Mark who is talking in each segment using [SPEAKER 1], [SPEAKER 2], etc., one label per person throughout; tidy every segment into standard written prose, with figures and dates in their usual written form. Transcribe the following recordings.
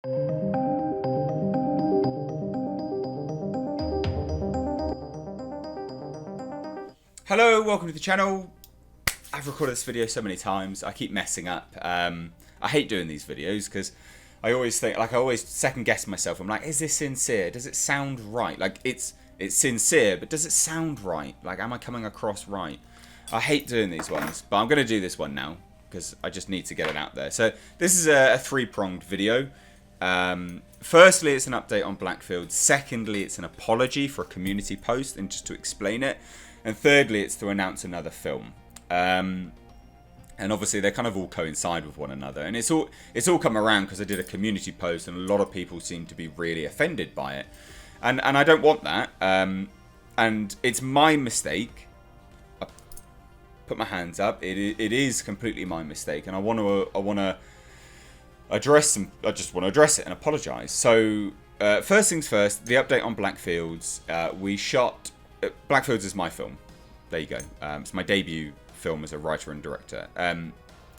[SPEAKER 1] Hello, welcome to the channel. I've recorded this video so many times, I keep messing up. I hate doing these videos because I always think, I always second guess myself. I'm like, is this sincere? Does it sound right? Like, it's sincere, but does it sound right? Like, am I coming across right? I hate doing these ones, but I'm going to do this one now because I just need to get it out there. So this is a three-pronged video. Firstly, it's an update on Blackfields. Secondly, it's an apology for a community post and just to explain it. And thirdly, it's to announce another film. And obviously, they kind of all coincide with one another. And it's all come around because I did a community post and a lot of people seem to be really offended by it. And I don't want that. And it's my mistake. I put my hands up. It is completely my mistake. And I want to address some. I just want to address it and apologise. So, first things first, the update on Blackfields. We shot... Blackfields is my film. There you go. It's my debut film as a writer and director.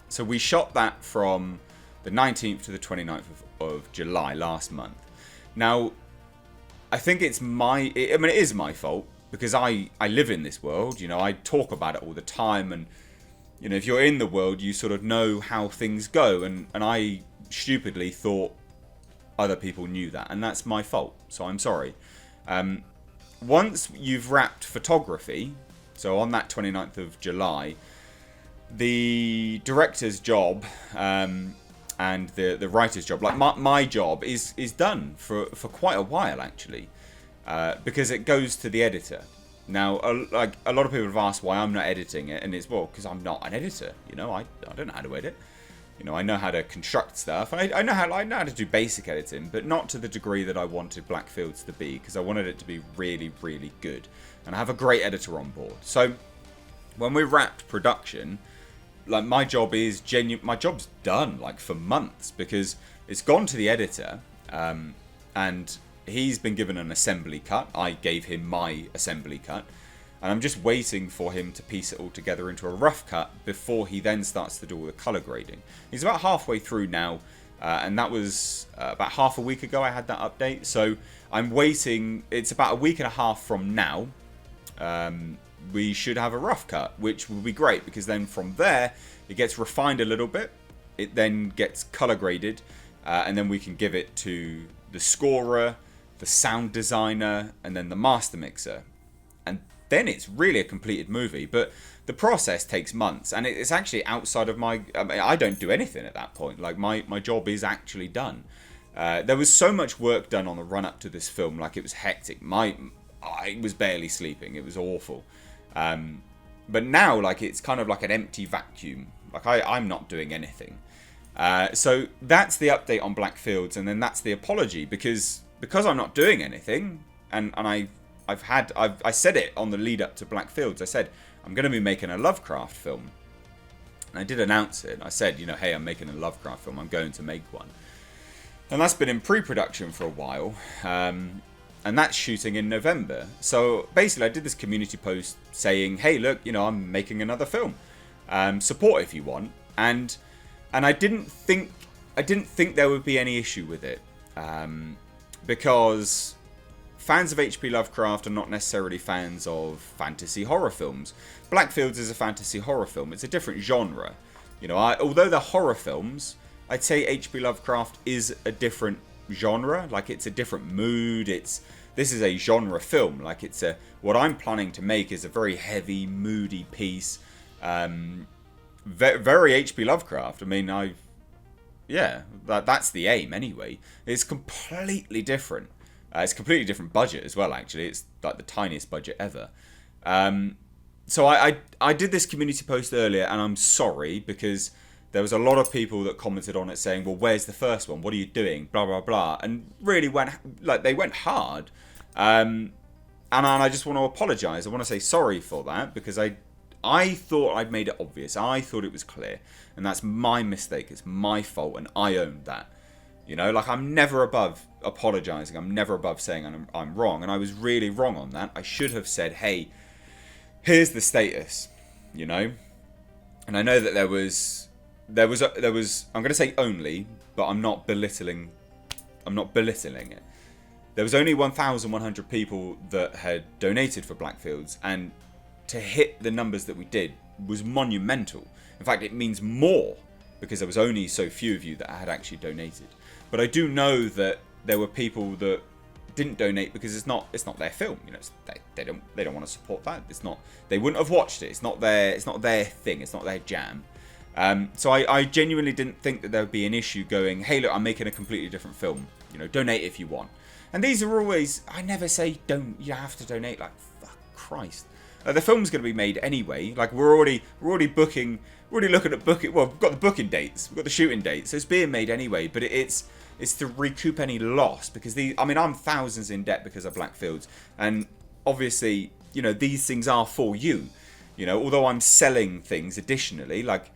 [SPEAKER 1] So we shot that from the 19th to the 29th of July last month. Now, I think it is my fault because I live in this world. You know, I talk about it all the time, and you know, if you're in the world, you sort of know how things go. And I stupidly thought other people knew that, and that's my fault. So I'm sorry. Once you've wrapped photography, so on that 29th of July, the director's job and the writer's job, like my job, is done for quite a while actually, because it goes to the editor. Now, like a lot of people have asked why I'm not editing it, and it's because I'm not an editor. You know, I don't know how to edit. You know, I know how to construct stuff. I know how to do basic editing, but not to the degree that I wanted Blackfields to be, because I wanted it to be really, really good. And I have a great editor on board. So when we wrapped production, like my job's done like for months, because it's gone to the editor, and he's been given an assembly cut. I gave him my assembly cut. And I'm just waiting for him to piece it all together into a rough cut before he then starts to do all the colour grading. He's about halfway through now, and that was about half a week ago I had that update. So I'm waiting. It's about a week and a half from now. We should have a rough cut, which will be great, because then from there it gets refined a little bit. It then gets colour graded, and then we can give it to the scorer, the sound designer, and then the master mixer. And then it's really a completed movie. But the process takes months, and it's actually outside of my... I don't do anything at that point. Like, my job is actually done. There was so much work done on the run-up to this film. Like, it was hectic. I was barely sleeping. It was awful. But now, like, it's kind of like an empty vacuum. Like, I'm not doing anything. So that's the update on Blackfields, and then that's the apology. Because I'm not doing anything, and I said it on the lead up to Blackfields. I said, I'm going to be making a Lovecraft film. And I did announce it. I said, you know, hey, I'm making a Lovecraft film. I'm going to make one. And that's been in pre-production for a while. And that's shooting in November. So basically, I did this community post saying, hey, look, you know, I'm making another film. Support if you want. And I didn't think there would be any issue with it. Because fans of H.P. Lovecraft are not necessarily fans of fantasy horror films. Blackfields is a fantasy horror film. It's a different genre. You know, although they're horror films, I'd say H.P. Lovecraft is a different genre. Like, it's a different mood. This is a genre film. Like, what I'm planning to make is a very heavy, moody piece. Very H.P. Lovecraft. I mean, that's the aim anyway. It's completely different. It's a completely different budget as well, actually. It's like the tiniest budget ever. So I did this community post earlier, and I'm sorry, because there was a lot of people that commented on it saying, well, where's the first one? What are you doing? Blah, blah, blah. And really they went hard. And I just want to apologise. I want to say sorry for that, because I thought I'd made it obvious. I thought it was clear. And that's my mistake. It's my fault, and I owned that. You know, like, I'm never above apologising. I'm never above saying I'm wrong. And I was really wrong on that. I should have said, hey, here's the status, you know? And I know that there was I'm going to say only, but I'm not belittling not belittling it. There was only 1,100 people that had donated for Blackfields, and to hit the numbers that we did was monumental. In fact, it means more because there was only so few of you that had actually donated. But I do know that there were people that didn't donate because it's not their film. You know, they don't want to support that. It's not, they wouldn't have watched it. It's not their thing. It's not their jam. So I genuinely didn't think that there would be an issue going, hey, look, I'm making a completely different film. You know, donate if you want. And these are always, I never say you have to donate. Like, fuck Christ. The film's going to be made anyway. Like, we're already looking at booking. Well, we've got the booking dates, we've got the shooting dates, so it's being made anyway. But it's to recoup any loss, because I'm thousands in debt because of Blackfields, and obviously, you know, these things are for you. You know, although I'm selling things additionally, like,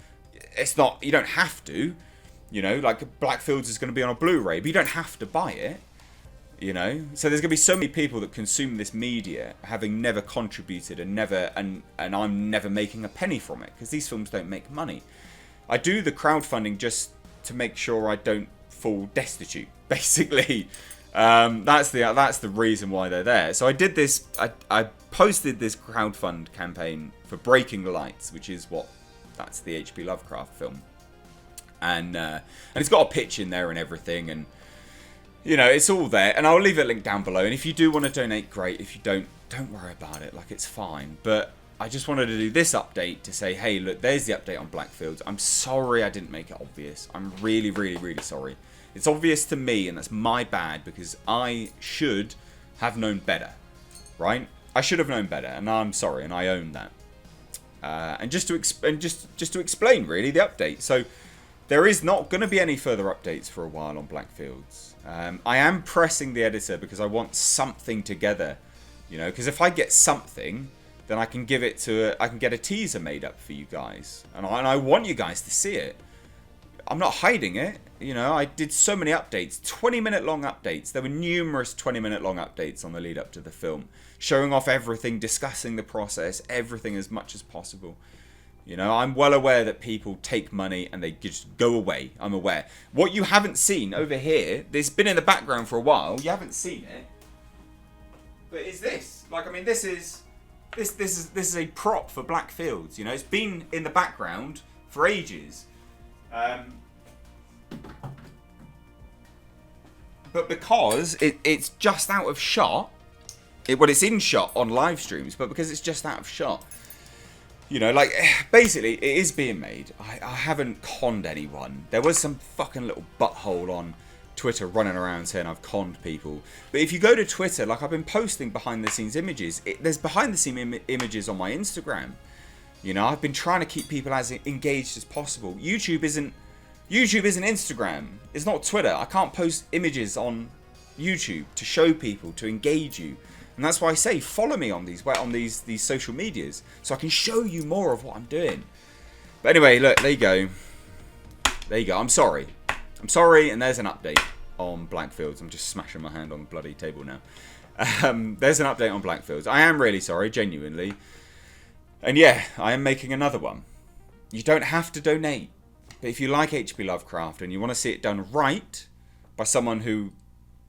[SPEAKER 1] it's not, you don't have to. You know, like, Blackfields is going to be on a Blu-ray, but you don't have to buy it. You know, so there's gonna be so many people that consume this media having never contributed and I'm never making a penny from it, because these films don't make money. I do the crowdfunding just to make sure I don't fall destitute, basically. That's the reason why they're there. So I did this. I posted this crowdfund campaign for Breaking Lights, which is that's the H.P. Lovecraft film, and it's got a pitch in there and everything, and you know, it's all there, and I'll leave a link down below. And if you do want to donate, great. If you don't worry about it. Like, it's fine. But I just wanted to do this update to say, hey, look, there's the update on Blackfields. I'm sorry I didn't make it obvious. I'm really, really, really sorry. It's obvious to me, and that's my bad, because I should have known better, right? I should have known better, and I'm sorry, and I own that. And just to explain, really, the update. So there is not going to be any further updates for a while on Blackfields. I am pressing the editor because I want something together, you know, because if I get something, then I can give it to I can get a teaser made up for you guys, and I want you guys to see it. I'm not hiding it, you know. I did so many updates, 20-minute long updates. There were numerous 20-minute long updates on the lead up to the film, showing off everything, discussing the process, everything as much as possible. You know, I'm well aware that people take money and they just go away. I'm aware. What you haven't seen over here, this has been in the background for a while. You haven't seen it, but is this? Like, I mean, this is a prop for Blackfields. You know, it's been in the background for ages. But because it's just out of shot, it's in shot on live streams, but because it's just out of shot. You know, like, basically, it is being made. I haven't conned anyone. There was some fucking little butthole on Twitter running around saying I've conned people. But if you go to Twitter, like, I've been posting behind-the-scenes images. There's behind-the-scenes images on my Instagram. You know, I've been trying to keep people as engaged as possible. YouTube isn't Instagram. It's not Twitter. I can't post images on YouTube to show people, to engage you. And that's why I say follow me on these social medias, so I can show you more of what I'm doing. But anyway, look, there you go. There you go. I'm sorry, and there's an update on Blackfields. I'm just smashing my hand on the bloody table now. There's an update on Blackfields. I am really sorry, genuinely. And yeah, I am making another one. You don't have to donate, but if you like H.P. Lovecraft and you want to see it done right by someone who,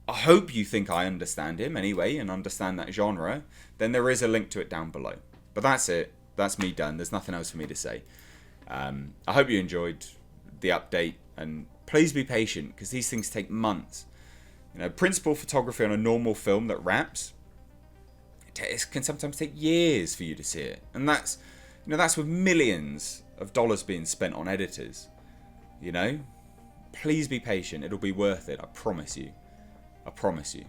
[SPEAKER 1] I hope you think I understand him anyway and understand that genre, then there is a link to it down below. But that's it. That's me done. There's nothing else for me to say. I hope you enjoyed the update, and please be patient, because these things take months. You know, principal photography on a normal film that wraps, it can sometimes take years for you to see it. And that's, you know, that's with millions of dollars being spent on editors. You know, please be patient. It'll be worth it. I promise you. I promise you.